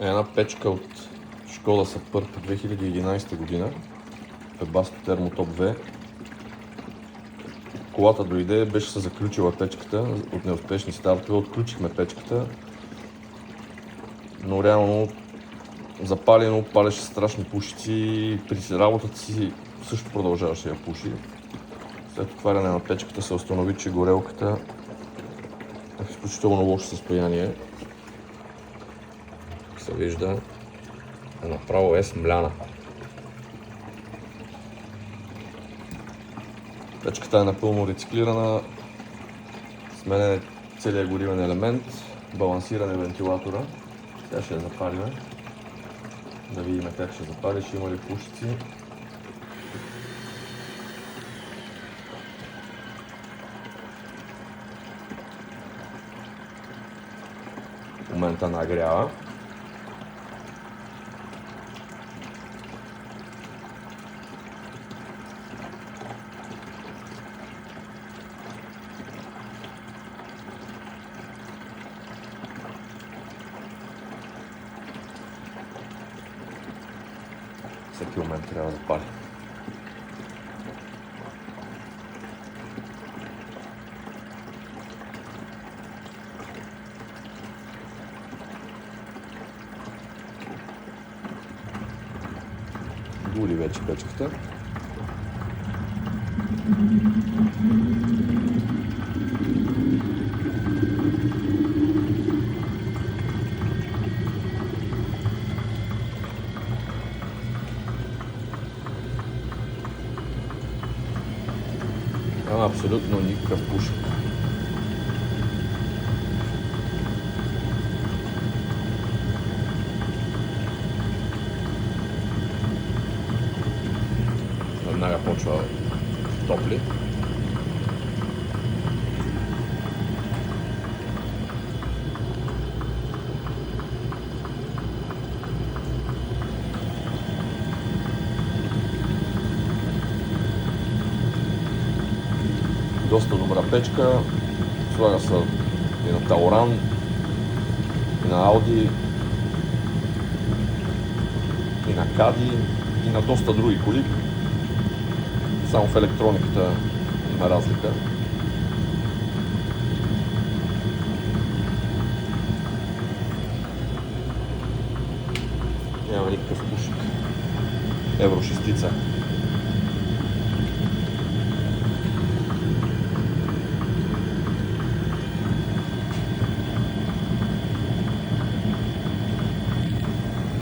е една печка от Шкода Superb 2011 година. Webasto Thermotop V. Колата дойде, беше се заключила печката от неуспешни стартове. Отключихме печката, но реално запалено, палеше страшни пушици и при работата си също продължаваше да пуши. След отваряне на печката се установи, че горелката е в изключително лошо състояние. Се вижда, направо е смляна. Печката е напълно рециклирана, сменен е целият горивен елемент, балансиран е вентилатора. Сега ще я запалим, да видим как ще запали, ще има ли пушици. В момента нагрява. Всеки момент трябва да пали. Гули вече печката. Няма абсолютно никакъв пушек. Веднага почва топли. Доста добра печка, слага се и на Тауран, и на Ауди, и на Кади, и на доста други коли. Само в електрониката има разлика. Няма никакъв пушек. Евро 6.